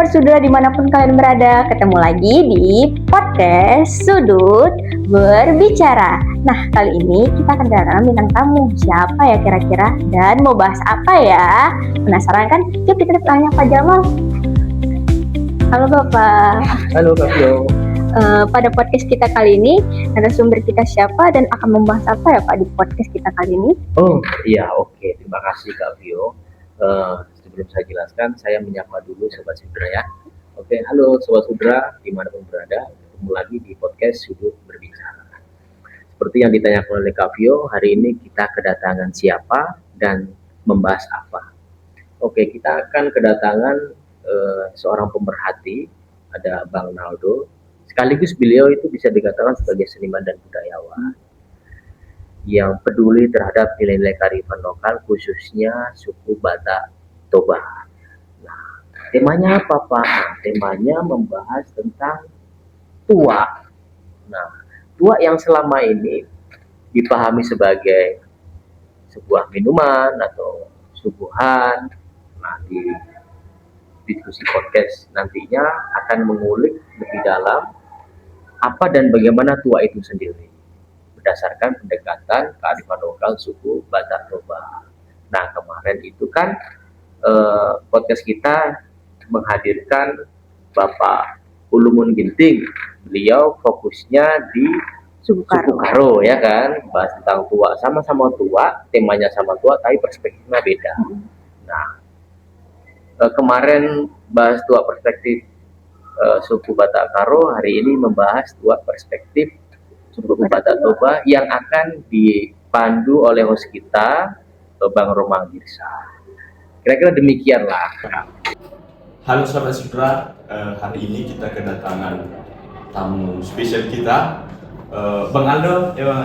Sudra dimanapun kalian berada, ketemu lagi di podcast Sudut Berbicara. Nah, kali ini kita akan kedatangan bintang tamu. Siapa ya kira-kira? Dan mau bahas apa ya? Penasaran kan? Yuk kita tanya Pak Jamal. Halo Bapak. Halo Kak Vio. Pada podcast kita kali ini, narasumber kita siapa dan akan membahas apa ya Pak di podcast kita kali ini? Oh iya, oke. Terima kasih Kak Vio. Sebelum saya jelaskan, saya menyapa dulu Sobat Sudra ya. Oke, halo Sobat Sudra, dimanapun berada, ketemu lagi di podcast Sudut Berbicara. Seperti yang ditanyakan oleh Kak Vio, hari ini kita kedatangan siapa dan membahas apa. Oke, kita akan kedatangan seorang pemerhati, ada Bang Naldo. Sekaligus beliau itu bisa dikatakan sebagai seniman dan budayawan yang peduli terhadap nilai-nilai kearifan lokal, khususnya suku Batak Toba. Nah, temanya apa Pak? Temanya membahas tentang tua. Nah, tua yang selama ini dipahami sebagai sebuah minuman atau suguhan. Nah, di diskusi podcast nantinya akan mengulik lebih dalam apa dan bagaimana tua itu sendiri berdasarkan pendekatan kearifan lokal suku Batak Toba. Nah, kemarin itu kan podcast kita menghadirkan Bapak Ulumun Ginting. Beliau fokusnya di suku Karo ya kan, bahas tentang tua, sama-sama tua, temanya sama tua tapi perspektifnya beda. Nah, kemarin bahas tua perspektif suku Batak Karo, hari ini membahas tua perspektif suku Batak Toba yang akan dipandu oleh host kita, Bang Romang Girsa. Kira-kira demikianlah. Halo Sobat Sudra, hari ini kita kedatangan tamu spesial kita, Bang Aldo, ya Bang,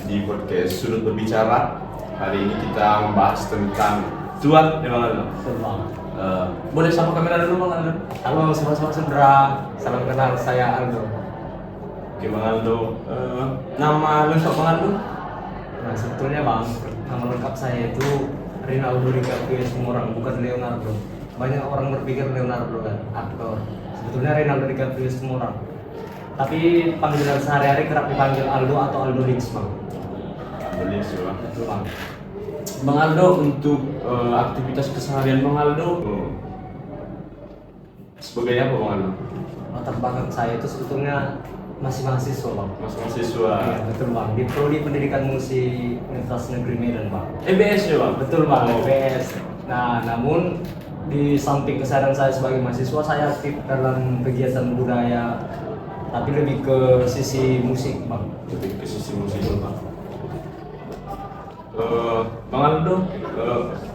di podcast Sudut Berbicara. Hari ini kita membahas tentang tua, ya Bang Aldo. Boleh sama kamera dulu Bang Aldo? Halo Sobat Sudra, salam kenal, saya Aldo. Oke Bang Aldo, nama lengkap Bang Aldo? Nah sebetulnya Bang, nama lengkap saya itu Rinaldo DiCaprio Sumorang, bukan Leonardo. Banyak orang berpikir Leonardo kan, aktor. Sebetulnya Rinaldo DiCaprio Sumorang. Tapi panggilan sehari-hari kerap dipanggil Aldo atau Aldo Lix Bang. Aldo Lix ya Bang. Betul Bang. Bang Aldo, untuk aktivitas keseharian Bang Aldo sebagai apa Bang Aldo? Latar belakang saya itu sebetulnya masih mahasiswa Bang. Masih mahasiswa. Iya betul Bang, di Prodi Pendidikan Musik Universitas Negeri Medan Bang. EBS ya Bang? Betul Bang, Oh. EBS. Nah namun di samping keseharian saya sebagai mahasiswa, saya aktif dalam kegiatan budaya, tapi lebih ke sisi musik Bang. Lebih ke sisi musik Bang. Bang Aldo,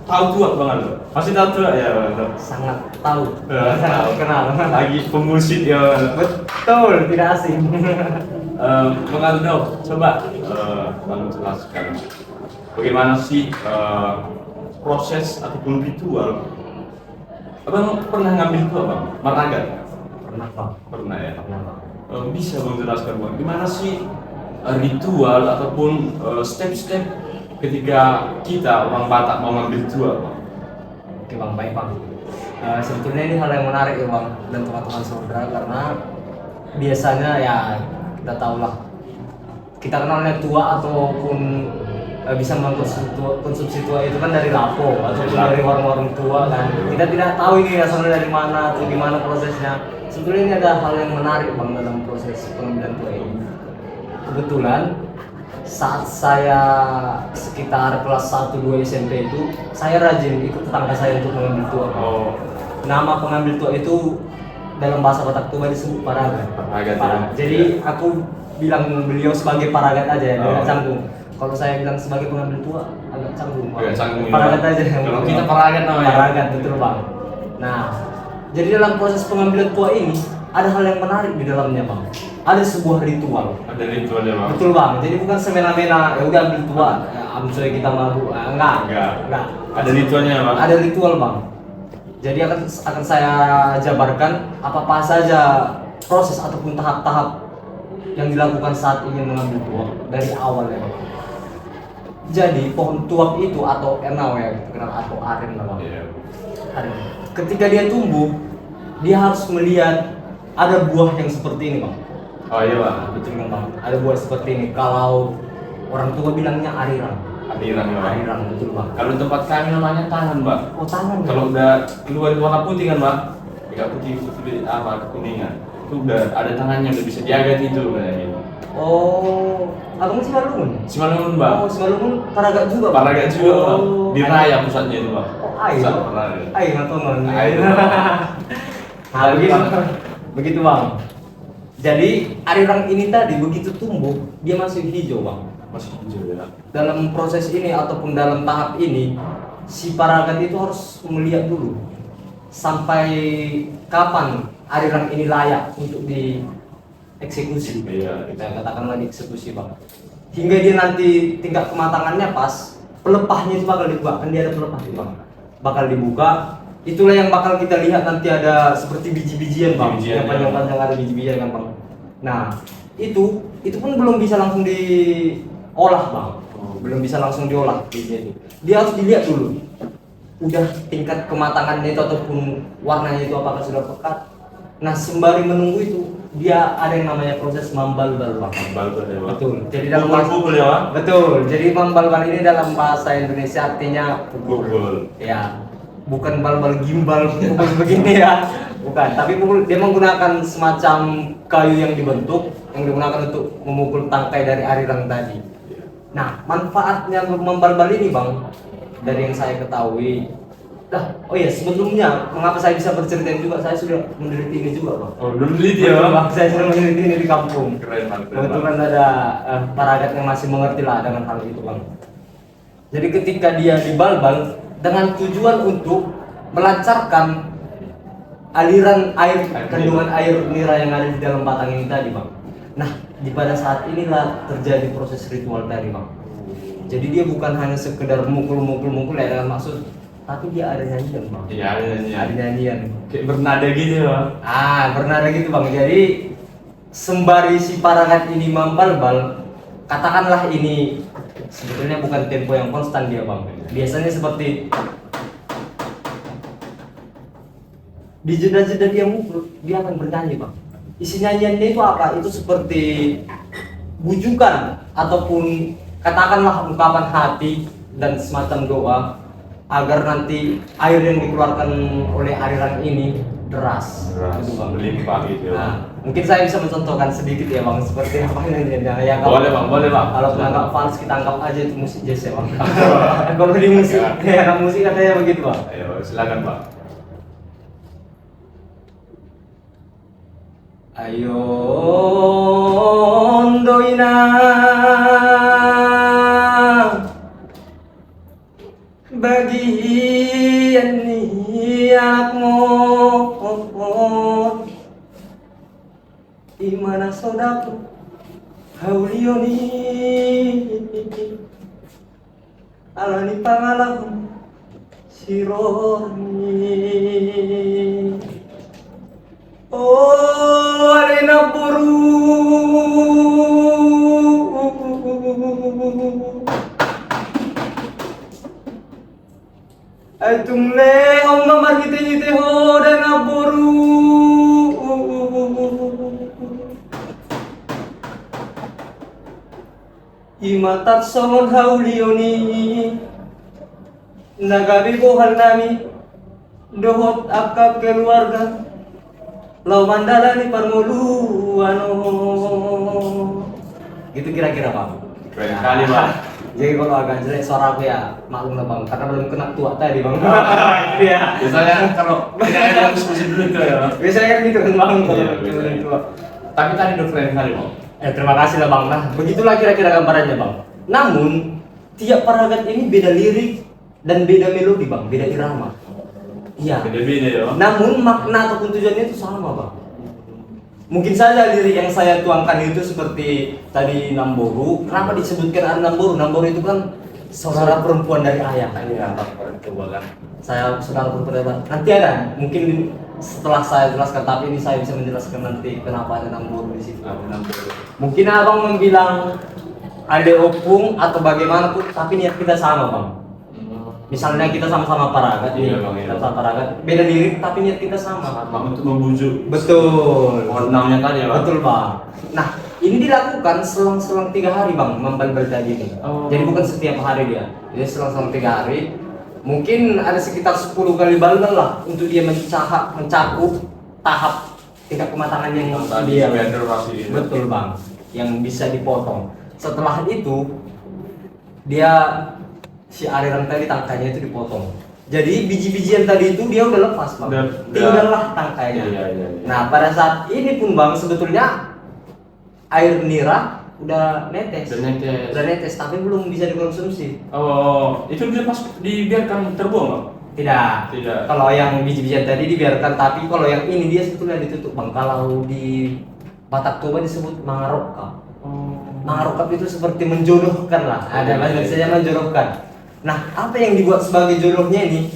tahu tua Bang Aldo? Masih tahu tua ya Bang Aldo? Sangat tahu. Tahu. Kenal. Lagi pemusik ya Bang Aldo. Betul, tidak asing. Bang Aldo, coba Bang jelaskan bagaimana sih proses ataupun ritual. Abang pernah ngambil tua Bang? Maragat? Pernah Bang. Pernah ya? Pernah Bang. Bisa Bang jelaskan Bang, gimana sih ritual ataupun step-step ketika kita orang Batak mau ngambil tua Bang? Oke Bang, baik Bang. Sebetulnya ini hal yang menarik ya Bang dan teman-teman saudara, karena biasanya ya kita tahulah, kita kenalnya tua ataupun bisa mengkonsumsi tua itu kan dari lapo ataupun dari warung-warung tua kan. Kita tidak tahu ini asalnya dari mana atau gimana prosesnya. Sebetulnya ini ada hal yang menarik Bang dalam proses pengambilan tua ini. Kebetulan saat saya sekitar kelas 1-2 SMP itu, saya rajin ikut tetangga saya untuk mengambil tua. Oh, Nama pengambil tua itu dalam bahasa Batak Toba disebut paragat. Paragat. Jadi aku bilang beliau sebagai paragat aja ya, Oh. tidak canggung. Kalau saya bilang sebagai pengambil tua agak canggung. Agak canggung ya. Paragat aja. Kalau kita paragat namanya. Paragat, betul Bang. Nah, jadi dalam proses pengambilan tua ini ada hal yang menarik di dalamnya Bang. Ada sebuah ritual. Ada ritualnya Bang? Betul Bang. Jadi bukan semena-mena ya udah ambil tua, amcoy kita mabuk. Enggak. Ada ritualnya Bang? Ada ritual Bang. Jadi akan saya jabarkan apa saja proses ataupun tahap-tahap yang dilakukan saat ingin mengambil tuak dari awal ya Bang. Jadi pohon tuak itu atau enau ya kita kenal, atau aren lah Bang. Iya. Aren. ketika dia tumbuh, dia harus melihat ada buah yang seperti ini bang. Oh iya bang. Betul kan bang, ada buah seperti ini. Kalau orang tua bilangnya arirang. Aliran ya bang. Arirang, betul bang. Kalau tempat kami namanya tangan bang. Oh tangan. Kalau udah keluar warna putih kan bang, agak putih putih apa kekuningan, itu udah ada tangannya udah bisa jaga itu kayak gitu. Oh, abang Simalungun? Simalungun bang. Oh, Simalungun Paragat juga bang? Paragat juga bang. Oh, Di Raya pusatnya itu bang. Oh, ayo. Pusat Raya. Ayo ngatongan. Ayo. Nah, begitu bang. Jadi arirang ini tadi begitu tumbuh, dia masih hijau bang. Masih hijau ya. Dalam proses ini ataupun dalam tahap ini, si Paragat itu harus melihat dulu sampai kapan arirang ini layak untuk dieksekusi. Iya. Kita katakanlah dieksekusi bang. Hingga dia nanti tingkat kematangannya pas, pelepahnya itu bakal dibuka, kan dia ada pelepah nih bang. Bakal dibuka, itulah yang bakal kita lihat nanti ada seperti biji-bijian bang. Biji-bijian, Yang panjang-panjang ada biji-bijian kan bang. Nah, itu pun belum bisa langsung diolah bang. Belum bisa langsung diolah bijinya itu. Dia harus dilihat dulu. Udah tingkat kematangannya itu ataupun warnanya itu apakah sudah pekat. Nah, sembari menunggu itu dia ada yang namanya proses mambalbal bang. Mambalbal ya bang. Betul. Jadi dalam Pukul ya bang. betul. Jadi mambalbal ini dalam bahasa Indonesia artinya Pukul. ya, bukan bal-bal gimbal pukul begini ya. Bukan, tapi dia menggunakan semacam kayu yang dibentuk yang digunakan untuk memukul tangkai dari arirang tadi. Nah, manfaatnya membal-bal ini bang, dari yang saya ketahui. Oh iya, sebelumnya mengapa saya bisa bercerita ini juga, saya sudah meneliti ini juga bang. Oh belum teliti ya Betul, bang. Saya sudah meneliti ini di kampung. Keren bang. Kebetulan ada Paragat yang masih mengerti lah dengan hal itu bang. Jadi ketika dia dibalbal dengan tujuan untuk melancarkan aliran air, kandungan air nira yang ada di dalam batang ini tadi bang. Nah, pada saat inilah terjadi proses ritual tadi bang. Jadi dia bukan hanya sekedar mukul ya dengan maksud, tapi dia ada nyanyian bang. Iya ada nyanyian. Ada nyanyian. Kayak bernada gitu ya bang. Bernada gitu bang. Jadi sembari si Paragat ini membalbal, katakanlah ini sebetulnya bukan tempo yang konstan dia bang. Biasanya seperti di jeda-jeda dia mukul, dia akan bernyanyi bang. Isi nyanyiannya itu apa? Itu seperti bujukan ataupun katakanlah ungkapan hati dan semacam doa agar nanti air yang dikeluarkan oleh aliran ini deras. Gitu, bang. Berlimpah gitu ya bang. Nah, mungkin saya bisa mencontohkan sedikit ya bang, seperti apa nyanyiannya. Ya, Boleh bang, boleh bang. Kalau menganggap fals kita anggap aja itu musik jazz ya bang. Kalau di musik, ya musik katanya begitu bang. Ayo silakan bang. Ayo doina bagian ni anakmu di mana saudaraku haulioni alani pangalahu sironi. Oh, arena buru. Atung le om mamar kita nyite ho dana buru. Imatat songon haulioni. Nagabi bohal nami. Dohot akap keluarga. Lau mandala di parmoluano. Gitu kira-kira bang. Keren sekali bang. Jadi kalau agak jelek suara aku ya maklum lah bang, karena belum kena tua tadi bang. Iya. Biasanya kalau tidak ada yang diskusi dulu itu ya bang. Biasanya kan gitu kan bang kalau Iya, belum biasanya. tua. Tapi tadi udah keren sekali bang. Terima kasih lah bang. Nah begitulah kira-kira gambarannya bang. Namun tiap Paragat ini beda lirik dan beda melodi bang, beda irama. Iya. Beda-beda ya bang. Namun makna ataupun tujuannya itu sama bang. Mungkin saja lirik yang saya tuangkan itu seperti tadi Namboru. Kenapa disebutkan ada Namboru? Namboru itu kan saudara perempuan dari ayah kan ya. Coba kan. Saya saudara perempuan dari ayah. Nanti ada. Mungkin setelah saya jelaskan, tapi ini saya bisa menjelaskan nanti kenapa ada Namboru di situ. Mungkin abang membilang ada opung atau bagaimana pun, tapi niat kita sama bang. Misalnya kita sama-sama paragat nih, Iya, Bang, iya. kita sama paragat, beda lirik tapi niat kita sama. Sama untuk membujuk Betul. pohon enamnya tadi ya, Bang. Betul bang. Nah ini dilakukan selang-selang 3 hari bang, membal tadi ini. Oh. Jadi bukan setiap hari dia. Jadi selang-selang 3 hari. Mungkin ada sekitar 10 kali balbal lah untuk dia mencakup tahap tingkat kematangan yang Tadi dia. regenerasi ini. Betul bang. Yang bisa dipotong. Setelah itu dia si aliran tadi tangkainya itu dipotong. Jadi biji-bijian tadi itu dia udah lepas bang. Tinggallah tangkainya. Iya. Nah pada saat ini pun bang sebetulnya air nira udah netes, tapi belum bisa dikonsumsi. Oh, itu dibiarkan terbuang, Bang? Tidak. Kalau yang biji-bijian tadi dibiarkan, tapi kalau yang ini dia sebetulnya ditutup bang. Kalau di Batak Toba disebut mangarokka. Mangarokka itu seperti menjodohkan lah. Ada bahasa saya menjodohkan. Nah, apa yang dibuat sebagai jodohnya ini?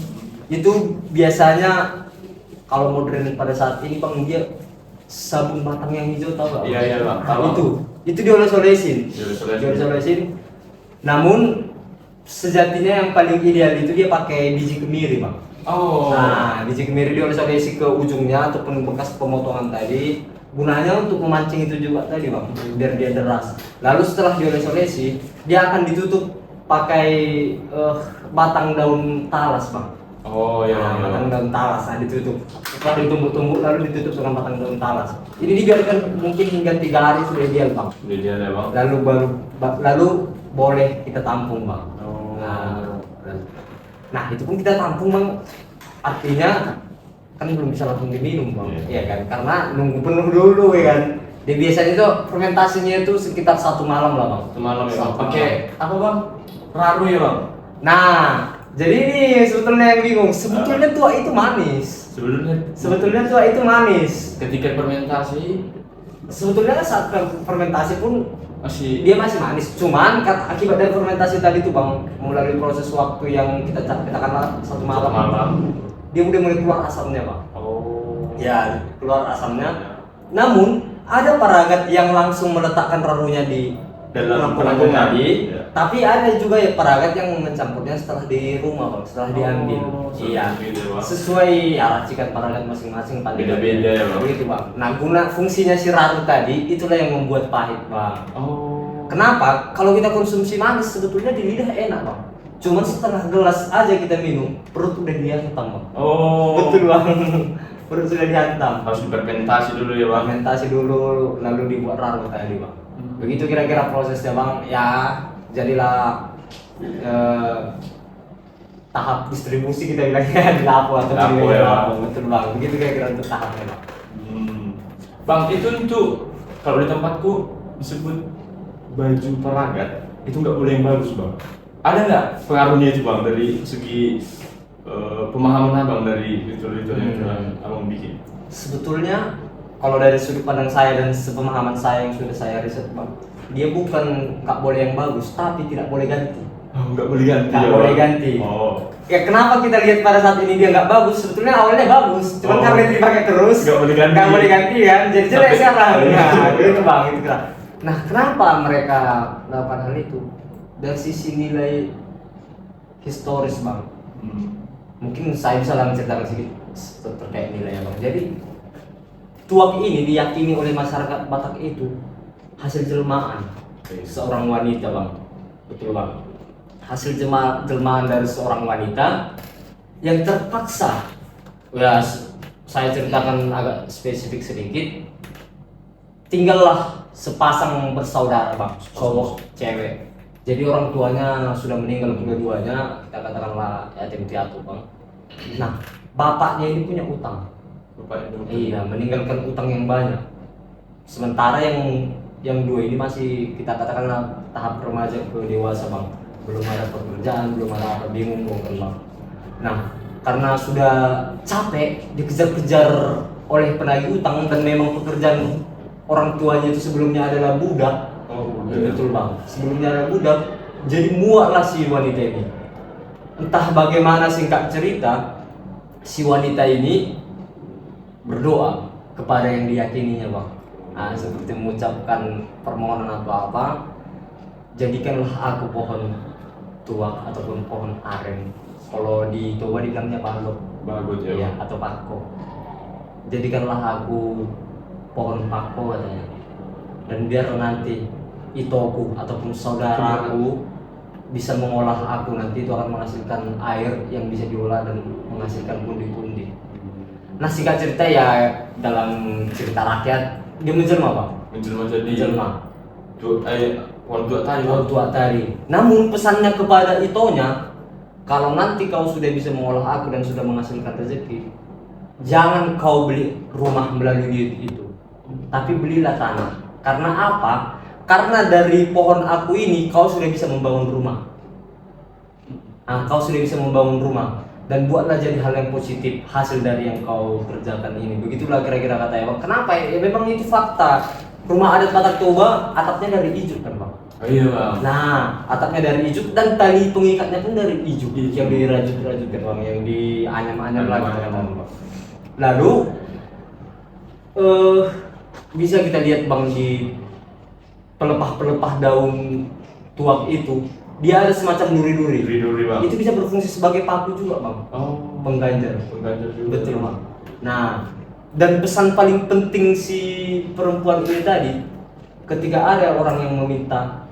Itu biasanya kalau modern pada saat ini bang dia sabun batang yang hijau tahu nggak? Iya, Bang. Tahu. Itu dioles-olesin. Dioles-olesin. Dioles-olesin. Namun sejatinya yang paling ideal itu dia pakai biji kemiri bang. Oh. Nah, biji kemiri dioles-olesi ke ujungnya ataupun bekas pemotongan tadi. Gunanya untuk memancing itu juga tadi bang, biar dia deras. Lalu setelah dioles-olesi, dia akan ditutup pakai batang daun talas bang. Oh iya. Nah, batang daun talas, nah ditutup. Setelah ditumbuk-tumbuk lalu ditutup dengan batang daun talas. Ini dibiarkan mungkin hingga 3 hari sudah ideal bang. Ini dia deh, Bang. Lalu boleh kita tampung bang. Oh. Nah itu pun kita tampung bang. Artinya kan belum bisa langsung diminum bang, Iya. ya kan? Karena nunggu penuh dulu ya kan. Dia biasanya itu fermentasinya itu sekitar 1 malam lah bang. Semalam ya, Bang. Satu Pakai malam. apa, Bang? Raru ya, Bang? Nah, jadi ini sebetulnya yang bingung. Sebetulnya tua itu manis. Sebetulnya tua itu manis. ketika fermentasi Sebetulnya saat fermentasi pun masih dia masih manis. Cuman akibat dari fermentasi tadi tuh bang, melalui proses waktu yang kita katakanlah 1 malam, dia udah mulai keluar asamnya bang. Oh. Ya, keluar asamnya. Namun ada paragat yang langsung meletakkan rarunya di Dalam penanggung penanggungan. tadi. Ya. Tapi ada juga ya paragat yang mencampurnya setelah di rumah bang, setelah diambil. Iya. Beda, Bang. Sesuai ya racikan paragat masing-masing paling Beda-beda ya, Bang. Begitu bang. Nah fungsinya si raru tadi itulah yang membuat pahit bang. Oh. Kenapa? Kalau kita konsumsi manis sebetulnya di lidah enak bang. Cuman setengah gelas aja kita minum, perut udah dihantam bang. Oh. Betul bang. Perut sudah dihantam. Harus fermentasi dulu ya, Bang. Fermentasi dulu, lalu dibuat raru tadi bang. Begitu kira-kira prosesnya bang. Ya jadilah tahap distribusi kita bilangnya di lapo atau Lapo, di ya, lapo. Bang. Betul bang. Begitu kira-kira untuk tahapnya bang. Bang, itu untuk kalau di tempatku disebut baju peragat itu nggak boleh yang bagus, Bang. Ada nggak pengaruhnya itu, Bang, dari segi pemahaman Abang dari ritual-ritual yang sudah Abang bikin? Sebetulnya kalau dari sudut pandang saya dan sepemahaman saya yang sudah saya riset bang, dia bukan nggak boleh yang bagus, tapi tidak boleh ganti. Oh, nggak boleh ganti. Nggak ya, boleh Bang? ganti. Oh. Ya kenapa kita lihat pada saat ini dia nggak bagus? Sebetulnya awalnya bagus, cuman Oh. karena itu dipakai terus, Nggak boleh ganti. nggak boleh ganti kan, jadi jelek Sampai- sekarang. Iya. Nah, itu bang, itu kan. Nah, kenapa mereka melakukan hal itu? Dari sisi nilai historis bang. Mungkin saya bisa lah menceritakan sedikit terkait nilainya bang. Jadi tuak ini diyakini oleh masyarakat Batak itu hasil jelmaan seorang wanita bang. Betul bang. Hasil jelmaan dari seorang wanita yang terpaksa. Ya saya ceritakan agak spesifik sedikit. Tinggallah sepasang bersaudara bang, cowok cewek. Jadi orang tuanya sudah meninggal kedua-duanya, kita katakanlah yatim piatu bang. Nah, bapaknya ini punya utang. Bapak itu. Iya, meninggalkan utang yang banyak. Sementara yang dua ini masih kita katakanlah tahap remaja ke dewasa bang. Belum ada pekerjaan, belum ada apa, bingung kan bang. Nah, karena sudah capek dikejar-kejar oleh penagih utang dan memang pekerjaan orang tuanya itu sebelumnya adalah budak. Oh, Betul bang. Sebelumnya ada budak, jadi muaklah si wanita ini. Entah bagaimana singkat cerita, si wanita ini berdoa kepada yang diyakininya bang. Nah, seperti mengucapkan permohonan atau apa, jadikanlah aku pohon tuak ataupun pohon aren Kalau di Toba dibilangnya balok. Bagus ya. Ya, atau pakko. Jadikanlah aku pohon pakko katanya. Dan biar nanti itoku ataupun saudaraku bisa mengolah aku, nanti itu akan menghasilkan air yang bisa diolah dan menghasilkan pundi-pundi. Nah, singkat cerita ya, dalam cerita rakyat dia menjelma, Pak. Menjelma jadi Menjelma. pohon tua tadi. Pohon tua tadi. Namun pesannya kepada itonya, kalau nanti kau sudah bisa mengolah aku dan sudah menghasilkan rezeki, jangan kau beli rumah melalui duit itu, tapi belilah tanah. Karena apa? Karena dari pohon aku ini kau sudah bisa membangun rumah. Nah, kau sudah bisa membangun rumah dan buatlah jadi hal yang positif hasil dari yang kau kerjakan ini. Begitulah kira-kira kata Bang. Kenapa? Ya memang itu fakta. Rumah adat Batak Toba atapnya dari ijuk kan, Bang. Oh iya Bang. Nah, atapnya dari ijuk dan tali pengikatnya pun dari ijuk yang dirajut-rajut kan, Bang, yang dianyam-anyam lagi kan, Bang. Lalu bisa kita lihat, Bang, di pelepah-pelepah daun tuak itu dia ada semacam duri-duri. Duri Bang. Itu bisa berfungsi sebagai paku juga, Bang. Oh, Pengganjar. pengganjar juga. Betul, Bang. Nah, dan pesan paling penting si perempuan ini tadi, ketika ada orang yang meminta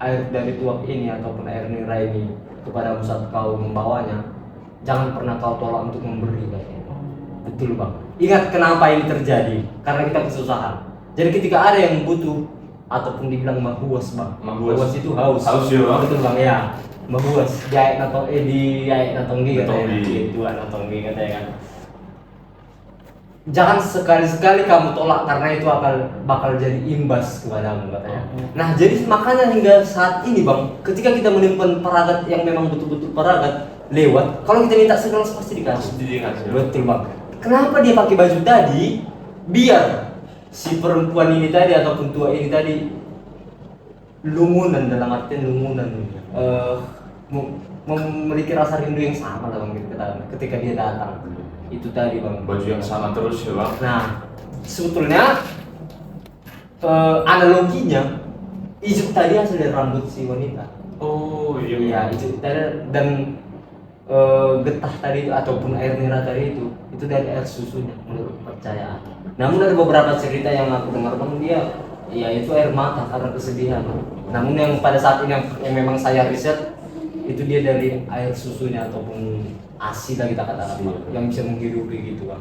air dari tuak ini ataupun air nira ini kepada saat kau membawanya, jangan pernah kau tolak untuk memberi, katanya. Betul, Bang. Ingat kenapa ini terjadi? Karena kita kesusahan. Jadi ketika ada yang butuh ataupun dibilang mahuas, Bang. Mahuas. Mahuas itu haus. Haus ya, Bang. Betul, Bang, ya. Mahuas. Di ayat natonggi katanya. Natonggi. Itu natonggi katanya kan. Jangan sekali-sekali kamu tolak karena itu bakal jadi imbas kepadamu, katanya. Nah, jadi makanya hingga saat ini, Bang, ketika kita menyimpan peragat yang memang betul-betul peragat lewat, kalau kita minta segelas pasti dikasih. Betul, Bang. Kenapa dia pakai baju tadi? Biar si perempuan ini tadi ataupun tua ini tadi lumunan, dalam artian lumunan, memiliki rasa rindu yang sama lah, Bang, ketika dia datang. Itu tadi, Bang, Baju yang sama terus ya Bang. nah sebetulnya analoginya ijuk tadi hasil dari rambut si wanita. Oh iya. Iya, ijuk tadi dan getah tadi ataupun air nira tadi itu dari air susunya menurut kepercayaan. Namun ada beberapa cerita yang aku dengar, Bang, dia ya itu air mata karena kesedihan. Namun yang pada saat ini yang memang saya riset itu dia dari air susunya ataupun ASI lah kita katakan, Bang, yang bisa menghidupi gitu, Bang.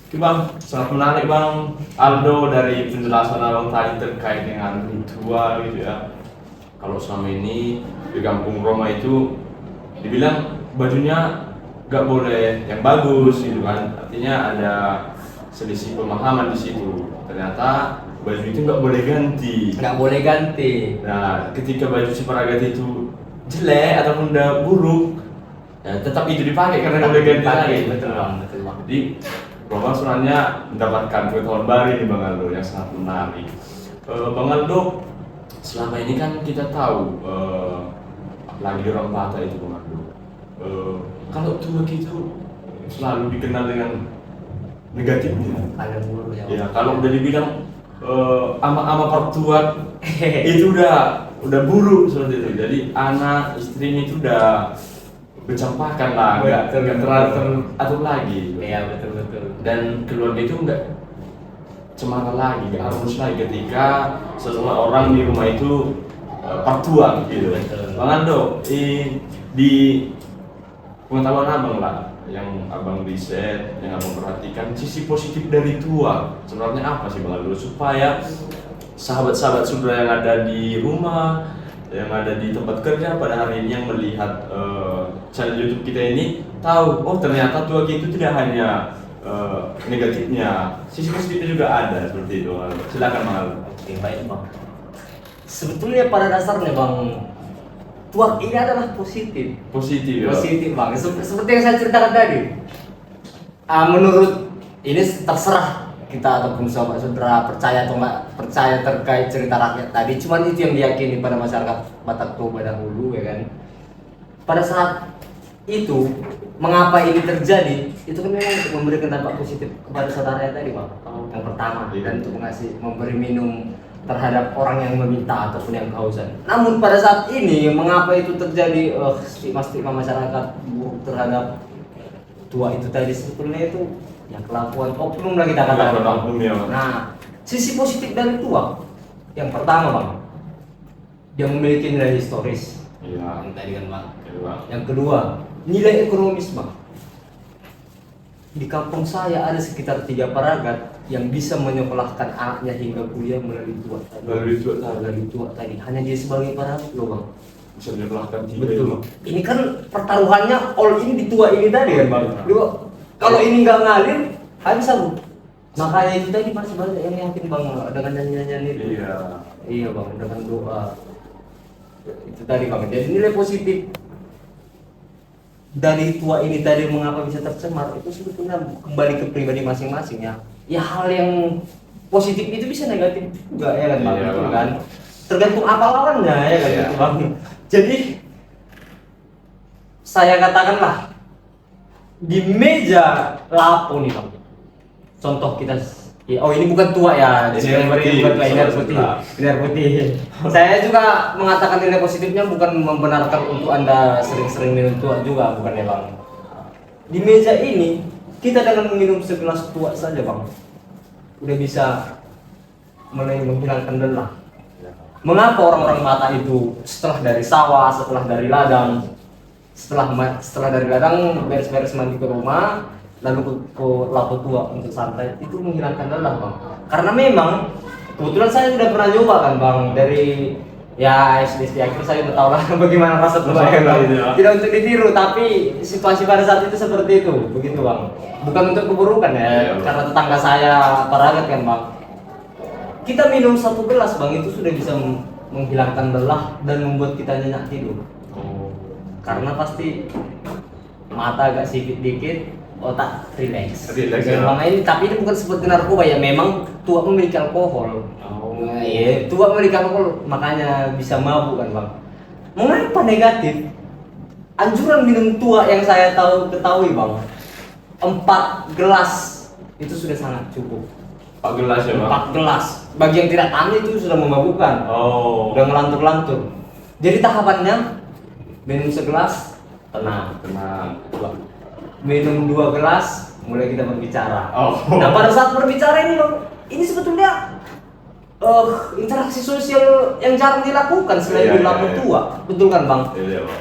Oke Bang, sangat menarik Bang Aldo dari penjelasan Abang tadi terkait dengan ritual gitu ya. Kalau selama ini di kampung Roma itu dibilang bajunya nggak boleh yang bagus gitu kan, artinya ada selisih pemahaman di situ. Ternyata baju itu nggak boleh ganti. Nggak boleh ganti. Nah, ketika baju si peragat itu jelek ataupun udah buruk, ya tetap itu dipakai karena nggak boleh ganti lagi. Betul, Bang, betul, Bang. Jadi Bang sebenarnya mendapatkan pengetahuan baru ini Bang Aldo yang sangat menarik. Bang Aldo, selama ini kan kita tahu, apalagi di orang Batak itu Bang Aldo, kalau tuak itu selalu dikenal dengan negatifnya. Kalian buruk ya, Bang. Ya, kalau udah dibilang ama-ama pertuak itu udah buruk seperti itu. Jadi anak istrinya itu udah bercampakkan lah, nggak terlalu teratur lagi. Iya, betul. Dan keluarga itu nggak cemara lagi, nggak harus lagi ketika seseorang di rumah itu pertuak gitu. Betul. Bang Aldo, di pengetahuan abang lah, yang abang riset, yang abang perhatikan, sisi positif dari tuak sebenarnya apa sih Bang Aldo, supaya sahabat-sahabat saudara yang ada di rumah, yang ada di tempat kerja pada hari ini yang melihat channel YouTube kita ini tahu, oh ternyata tuak itu tidak hanya negatifnya, sisi positifnya juga ada seperti itu. Silakan Bang Aldo. Oke, baik, Bang. Sebetulnya pada dasarnya, Bang, tuak ini adalah positif. Positif ya. Positif, Bang. Seperti yang saya ceritakan tadi. Menurut ini terserah kita ataupun sahabat saudara percaya atau nggak percaya terkait cerita rakyat tadi. Cuman itu yang diyakini pada masyarakat Batak Toba dahulu, ya kan. Pada saat itu, mengapa ini terjadi? Itu kan memang untuk memberikan dampak positif kepada saudaranya tadi, Bang. Yang pertama, dan untuk memberi minum terhadap orang yang meminta ataupun yang kehausan. Namun pada saat ini mengapa itu terjadi stigma masyarakat buruk terhadap tua itu tadi, sebetulnya itu ya kelakuan oknum lah kita katakan. Oknum ya. Nah, sisi positif dari tua yang pertama bang, dia memiliki nilai historis. Iya. Yang tadi kan bang. Kedua. Yang kedua, nilai ekonomis bang. Di kampung saya ada sekitar 3 paragat yang bisa menyekolahkan anaknya hingga kuliah melalui tua tadi. Melalui tua tadi. Hanya dia sebagai paragat loh bang. Bisa menyekolahkan 3. Betul. Ini kan pertaruhannya all in di tua ini tadi kan bang. Dua, kalau ini nggak ngalir, habis aku. Makanya itu tadi masih banyak yang yakin bang dengan nyanyian itu. Iya. Iya bang, dengan doa. Itu tadi bang. Jadi nilai positif dari tua ini tadi mengapa bisa tercemar itu sebetulnya kembali ke pribadi masing-masing ya. Ya hal yang positif itu bisa negatif juga ya kan bang. Iya, Itu bang. kan tergantung apa lawannya ya kan Iya. itu bang. Jadi saya katakanlah di meja lapo nih bang. Contoh kita, oh ini bukan tua ya, Ini air putih. bukan tua, ini air putih. Ini air putih. Saya juga mengatakan nilai positifnya bukan membenarkan untuk Anda sering-sering minum tua juga, bukan ya bang. Di meja ini kita dengan minum segelas tua saja bang, udah bisa mulai menghilangkan lelah. Mengapa orang-orang Batak itu setelah dari sawah, setelah dari ladang, setelah dari ladang beres-beres mandi ke rumah, lalu ke lapo tua untuk santai, itu menghilangkan lelah bang. Karena memang kebetulan saya sudah pernah nyoba kan bang, dari ya SD akhir saya udah tahu lah bagaimana rasa tua ya bang. Tidak untuk ditiru, tapi situasi pada saat itu seperti itu, begitu bang. Bukan untuk keburukan ya, karena tetangga saya paragat kan bang. Kita minum 1 gelas bang, itu sudah bisa menghilangkan lelah dan membuat kita nyenyak tidur. Karena pasti mata agak sipit dikit, otak relax. Ya. Bang ini, tapi ini bukan seperti narkoba ya, memang tua memiliki alkohol. Nah, iya, tua memiliki alkohol, makanya bisa mabuk kan bang. Mengapa negatif? Anjuran minum tua yang saya ketahui bang, 4 gelas itu sudah sangat cukup. 4 gelas ya bang. 4 gelas. Bagi yang tidak tahan itu sudah memabukkan. Udah ngelantur-lantur. Jadi tahapannya minum segelas, tenang. Minum 2 gelas, mulai kita berbicara. Nah pada saat berbicara ini bang, ini sebetulnya interaksi sosial yang jarang dilakukan selain di lapo tua, betul kan bang? Iya bang.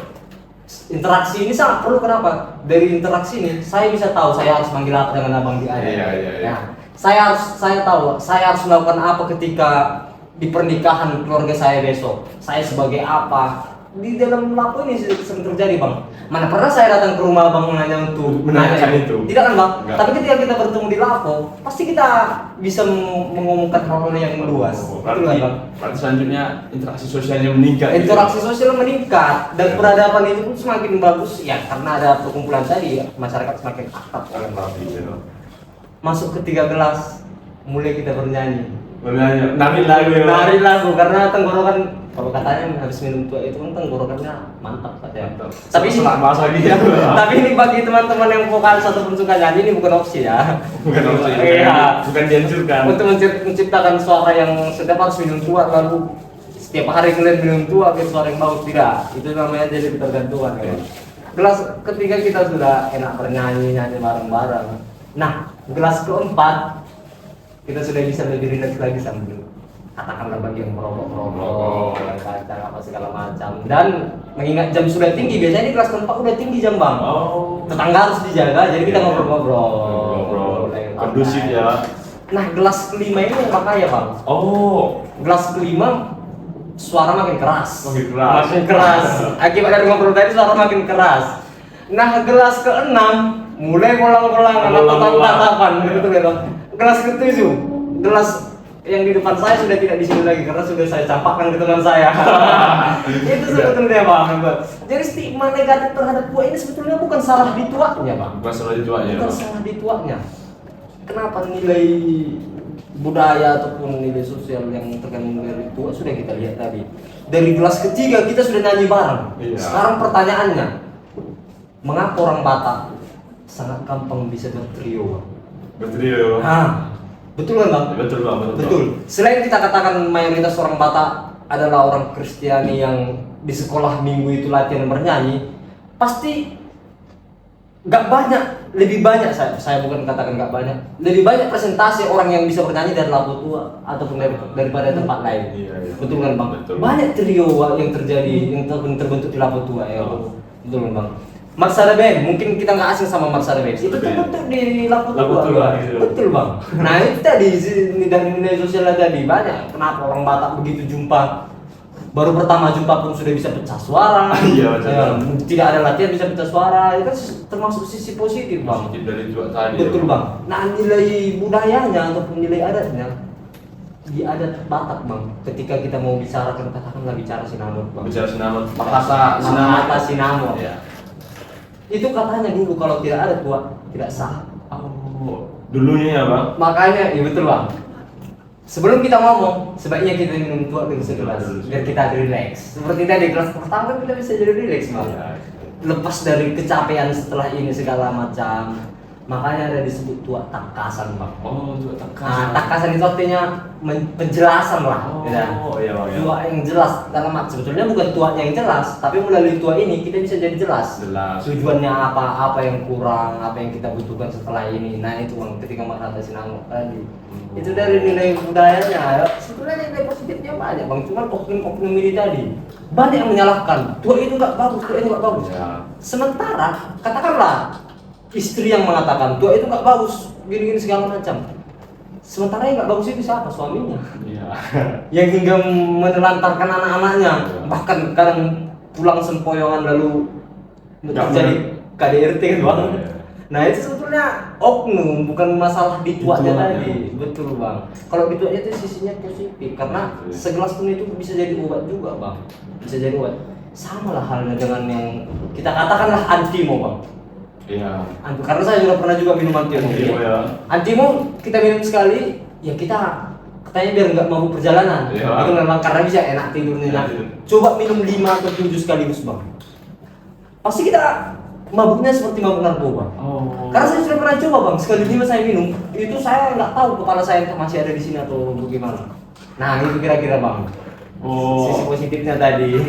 Interaksi ini sangat perlu, kenapa? Dari interaksi ini saya bisa tahu saya harus manggil apa dengan abang di Iya. Nah, saya tahu saya harus melakukan apa ketika di pernikahan keluarga saya besok. Saya sebagai apa? Di dalam lapo ini sering terjadi bang. Mana pernah saya datang ke rumah abang hanya untuk menanyakan itu? Tidak kan bang? Enggak. Tapi ketika kita bertemu di lapo, pasti kita bisa mengumumkan hal-hal yang luas. Betul kan bang? Berarti selanjutnya interaksi sosialnya meningkat. Interaksi sosial meningkat dan peradaban itu pun semakin bagus ya, karena ada perkumpulan tadi ya, masyarakat semakin akrab kan bang. Masuk ke 3 gelas, mulai kita bernyanyi. Nari lagu ya. Nari lagu, karena tenggorokan, kalau katanya habis minum tua itu kan tenggorokannya mantap katanya. Tapi ini bahasa gitu. tapi ini bagi teman-teman yang vokalis ataupun suka nyanyi, ini bukan opsi ya. Bukan opsi. Iya. Bukan dianjurkan. Untuk menciptakan suara yang sedap harus minum tua, lalu setiap hari kalian minum tua ke suara yang bagus, tidak. Itu namanya jadi ketergantungan ya. Gelas ketiga kita sudah enak bernyanyi bareng-bareng. Nah, gelas keempat kita sudah bisa lebih rileks lagi sambil katakanlah bagi yang merokok, yang kacang apa segala macam. Dan mengingat jam sudah tinggi, biasanya di kelas keempat udah tinggi jam bang. Tetangga harus dijaga, jadi kita ngobrol-ngobrol. Kondusif ya. Nah, gelas kelima ini yang bahaya bang. Gelas kelima suara makin keras. Makin keras. Akibat dari ngobrol tadi suara makin keras. Nah, gelas keenam mulai kolang-kolang atau tatapan, betul ya bang. Gelas ketujuh, gelas yang di depan saya sudah tidak di sini lagi karena sudah saya campakkan ke teman saya. Itu sebetulnya bang. Jadi stigma negatif terhadap tua ini sebetulnya bukan salah di tuanya bang. Bukan salah di tuanya. Bukan salah di tuanya. Kenapa nilai budaya ataupun nilai sosial yang terkandung dari tua sudah kita lihat tadi. Dari gelas ketiga kita sudah nyanyi bareng. Iya. Sekarang pertanyaannya, mengapa orang Batak sangat gampang bisa bertrio? Bertrio. Nah, Betul kan bang? Betul bang, Betul. Selain kita katakan mayoritas orang Batak adalah orang Kristiani yang di sekolah minggu itu latihan bernyanyi, pasti nggak banyak, lebih banyak saya bukan katakan nggak banyak, lebih banyak presentasi orang yang bisa bernyanyi dari Labu Tua ataupun daripada tempat lain. Iya. Betul kan bang? Betul. Banyak trio yang terjadi yang terbentuk di Labu Tua ya. Betul kan bang? Marsada Band, mungkin kita nggak asing sama Marsada Band. Itu terbentuk di Labu Tua. Gitu. Betul bang. Nah itu tadi dari nilai sosialnya tadi banyak. Kenapa orang Batak begitu jumpa? Baru pertama jumpa pun sudah bisa pecah suara. Iya, betul. Ya, tidak ada latihan bisa pecah suara. Itu kan termasuk sisi positif bang. Positif dari tua tadi. Betul bang. Nah nilai budayanya ataupun nilai adatnya di adat Batak bang. Ketika kita mau bicara, katakanlah bicara sinamon bang. Bicara sinamon, bahasa sinamon. Ya. Itu katanya dulu kalau tidak ada tua tidak sah. Oh, dulunya ya bang. Makanya, ya betul bang. Sebelum kita ngomong, sebaiknya kita minum tua dulu segelas biar kita relax. Seperti tadi kelas pertama kita bisa jadi relax bang. Ya. Lepas dari kecapean setelah ini segala macam. Makanya ada disebut tua takasan bang. Oh, tua Nah, takasan. takasan itu artinya penjelasan lah. Oh, ya. iya bang. Ya. Tua yang jelas dalam arti sebetulnya bukan tuanya yang jelas, tapi melalui tua ini kita bisa jadi jelas. Jelas. Tujuannya apa yang kurang, apa yang kita butuhkan setelah ini. Nah itu bang, ketika Mak Rata Sinamon tadi. Itu dari nilai budayanya, sebetulnya nilai positifnya banyak bang. Cuman oknum-oknum ini tadi banyak yang menyalahkan. Tua itu nggak bagus, tua itu nggak bagus. Ya. Sementara katakanlah istri yang mengatakan tua itu nggak bagus, gini-gini segala macam. Sementara yang nggak bagus itu siapa? Suaminya. Iya. Yang hingga menelantarkan anak-anaknya, bahkan kadang pulang sempoyongan lalu menjadi KDRT kan bang. Iya. Nah itu sebetulnya oknum, bukan masalah di tuanya Di tuanya. tadi. Betul bang. Kalau di tuanya itu sisinya positif, karena Betul. segelas pun itu bisa jadi obat juga bang. Bisa jadi obat. Sama lah halnya dengan yang kita katakanlah antimo bang. Iya. Karena saya juga pernah juga minum antimo. Antimo, ya. Antimo kita minum sekali, ya kita katanya biar nggak mabuk perjalanan. Iya. Itu memang karena bisa enak tidurnya. Enak tidur. Coba minum 5 atau 7 sekaligus bang. Pasti kita mabuknya seperti mabuk narkoba. Oh. Karena saya sudah pernah coba bang, sekali 5 saya minum, itu saya nggak tahu kepala saya entah masih ada di sini atau bagaimana. Nah itu kira-kira bang. Sisi Oh. positifnya tadi.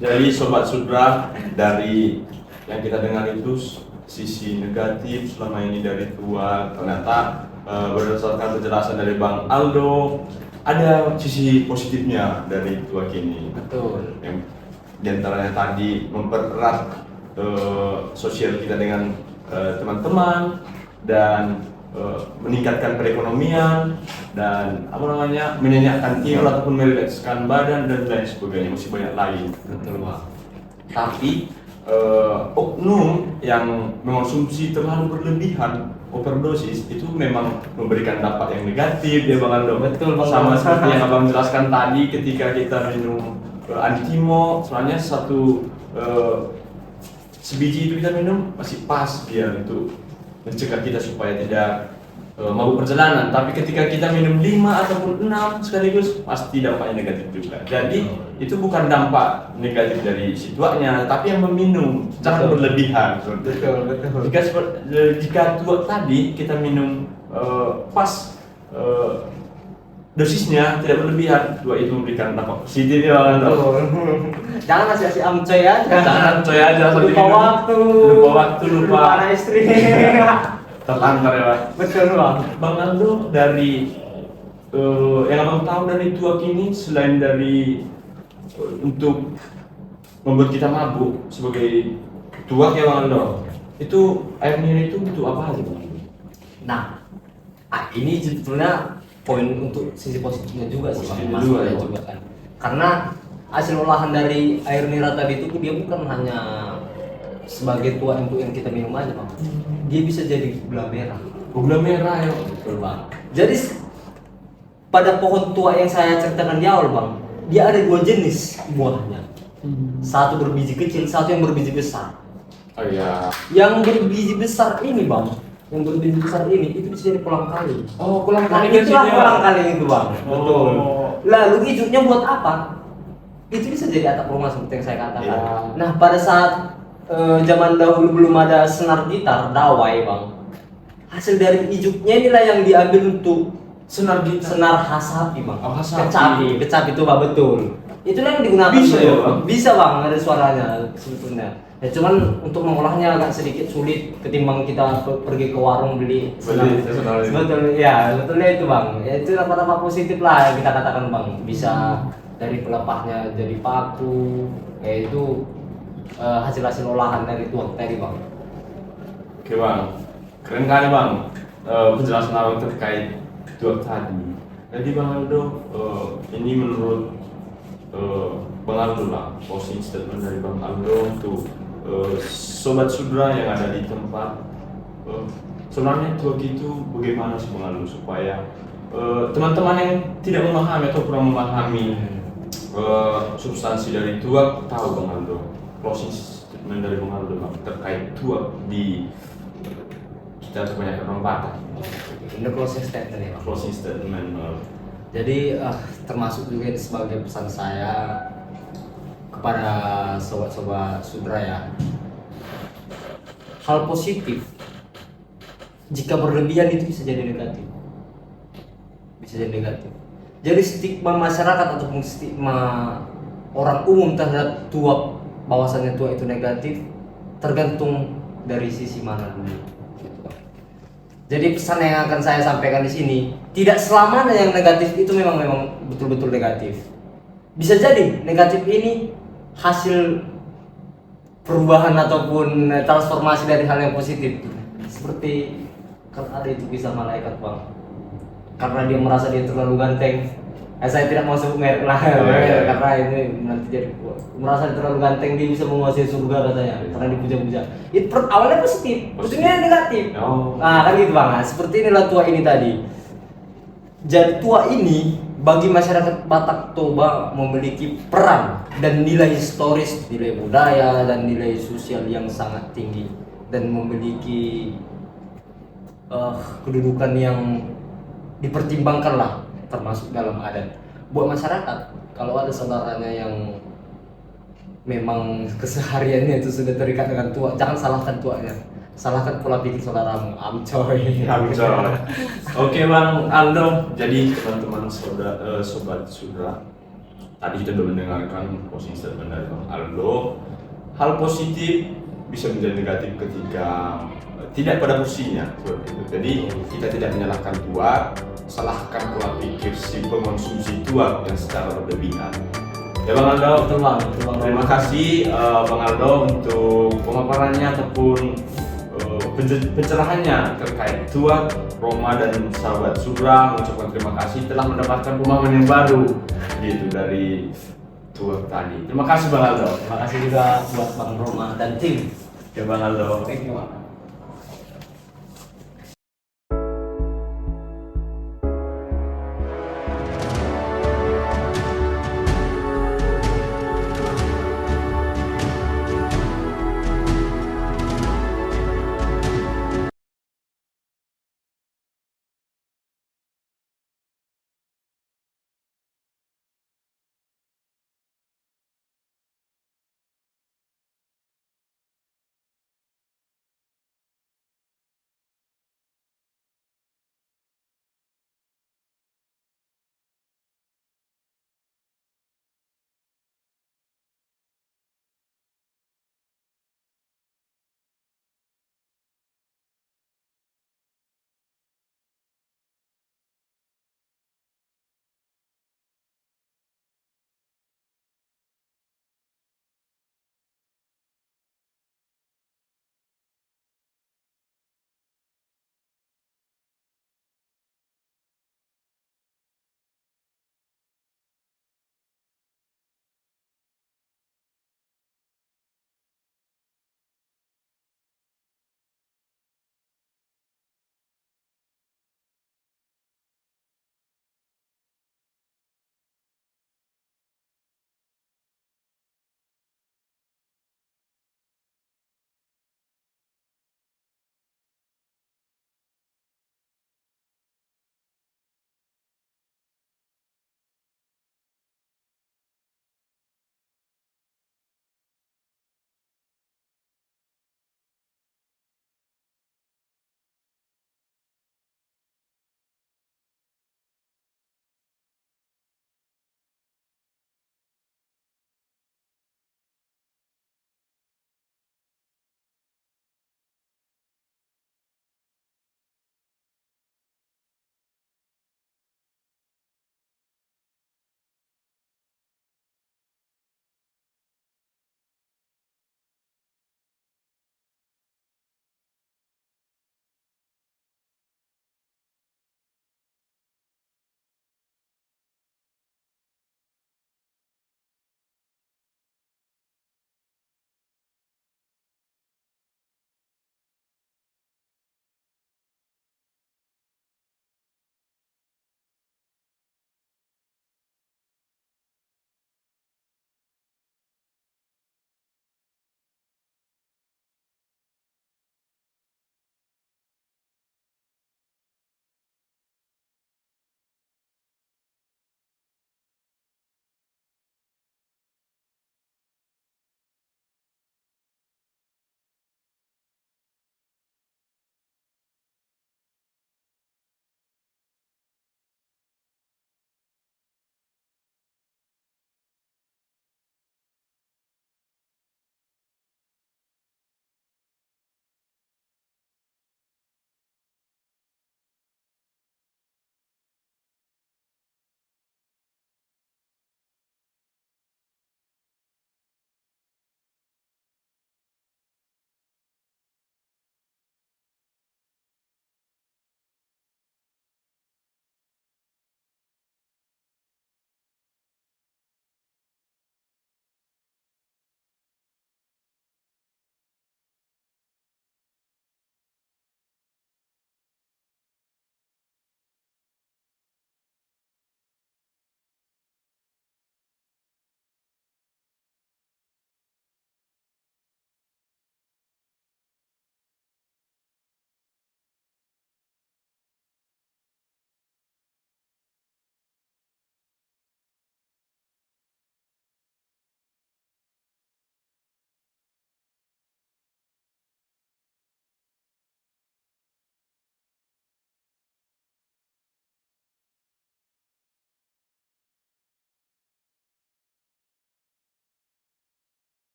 Jadi sobat Sudra, dari yang kita dengar itu sisi negatif selama ini dari tua, ternyata berdasarkan penjelasan dari Bang Aldo ada sisi positifnya dari tua kini. Betul. Yang diantaranya tadi mempererat sosial kita dengan teman-teman dan meningkatkan perekonomian dan apa namanya menyenyakkan tidur ataupun merilekskan badan dan lain sebagainya, masih banyak lain. Betul bang. Tapi oknum yang mengonsumsi terlalu berlebihan, overdosis, itu memang memberikan dampak yang negatif ya Bang Aldo. Betul, Bang. Sama seperti yang Abang jelaskan tadi ketika kita minum antimo, soalnya sebiji itu kita minum masih pas dia untuk mencegah kita supaya tidak mabuk perjalanan. Tapi ketika kita minum 5 ataupun 6 sekaligus pasti dampaknya negatif juga. Jadi itu bukan dampak negatif dari si tuanya, tapi yang meminum jangan berlebihan. Betul. Jika tua tadi kita minum pas dosisnya tidak berlebihan, tua itu memberikan dampak positif ya Bang Aldo. Jangan masih amcoy aja. Jangan coy aja Lupa waktu. lupa anak istri. terlantar ya Bang. Betul bang. Bang Aldo, dari yang abang tahu dari tua kini, selain dari untuk membuat kita mabuk sebagai tua ya Bang Aldo, itu air minum itu butuh apa aja Bang? Nah, ini sebetulnya poin untuk sisi positifnya juga sih bang. Positifnya juga, Maksudnya ya. juga kan. Karena hasil olahan dari air nira tadi itu dia bukan hanya sebagai tua untuk yang kita minum aja bang. Dia bisa jadi gula merah. Gula merah ya. Betul bang. Jadi pada pohon tua yang saya ceritakan di awal bang, dia ada 2 jenis buahnya. Satu berbiji kecil, satu yang berbiji besar. Oh iya. Yang berbiji besar ini bang, yang berbiji besar ini itu bisa jadi kolang kaling. Oh, kolang Nah, kaling itulah biasanya. kolang kaling itu bang. Oh. Betul. Lalu hijaunya buat apa? Itu bisa jadi atap rumah seperti yang saya katakan. Iya. Nah pada saat zaman dahulu belum ada senar gitar, dawai bang. Hasil dari hijaunya inilah yang diambil untuk Senar gitar. Senar hasapi bang. Oh, hasapi. Kecapi itu bang, betul. Itulah yang digunakan. Bisa ya, Bang? Bisa bang, ada suaranya sebetulnya. Ya cuman untuk mengolahnya agak sedikit sulit ketimbang kita pergi ke warung beli senar. senar itu. Sebetulnya ya, sebetulnya itu bang. Ya itu apa-apa positif lah yang kita katakan bang. Bisa dari pelepahnya jadi paku, kayak itu hasil-hasil olahan dari tuak tadi bang. Oke bang, keren kali bang penjelasan abang terkait tuak tadi. Jadi bang Aldo, ini menurut Bang Aldo lah, closing statement dari Bang Aldo untuk sobat sudra yang ada di tempat. Sebenarnya tuak itu bagaimana sih Bang Aldo supaya teman-teman yang tidak memahami atau kurang memahami substansi dari tuak tahu Bang Aldo. Closing statement dari Bang Aldo Bang, terkait tuak di kita kebanyakan orang Batak. Ini closing statement ya bang. Closing statement. Jadi termasuk juga ini sebagai pesan saya kepada sobat-sobat sudra ya. Hal positif jika berlebihan itu bisa jadi negatif. Bisa jadi negatif. Jadi stigma masyarakat ataupun stigma orang umum terhadap tuak, bahwasannya tuak itu negatif, tergantung dari sisi mana dulu. Jadi pesan yang akan saya sampaikan di sini, tidak selamanya yang negatif itu memang betul-betul negatif. Bisa jadi negatif ini hasil perubahan ataupun transformasi dari hal yang positif. Seperti kan ada itu kisah malaikat bang, karena dia merasa dia terlalu ganteng. Saya tidak mau sebut merek lah, karena ini nanti jadi merasa dia terlalu ganteng, dia bisa menguasai surga katanya, karena dipuja-puja. Itu awalnya positif, ujungnya negatif. Nah kan gitu bang, seperti inilah tua ini tadi. Jadi tua ini bagi masyarakat Batak Toba memiliki peran dan nilai historis, nilai budaya dan nilai sosial yang sangat tinggi, dan memiliki kedudukan yang dipertimbangkan lah, termasuk dalam adat. Buat masyarakat, kalau ada saudaranya yang memang kesehariannya itu sudah terikat dengan tua, jangan salahkan tuanya, salahkan pola pikir saudaramu, amcoy. Oke Bang Aldo, jadi teman-teman sobat sudra, tadi kita sudah mendengarkan closing statement dari Bang Aldo. Hal positif bisa menjadi negatif ketika tidak pada porsinya. Jadi kita tidak menyalahkan tuak, salahkan pola pikir si pengonsumsi tuak yang secara berlebihan. Ya Bang Aldo, Betul bang. terima kasih Bang Aldo untuk pemaparannya ataupun pencerahannya terkait tuak, Roma dan sahabat sudra. Mengucapkan terima kasih telah mendapatkan pemahaman yang baru gitu dari tuak tadi. Terima kasih Bang Aldo. Terima kasih juga buat Bang Roma dan tim. Ya Bang Aldo. Thank you bang.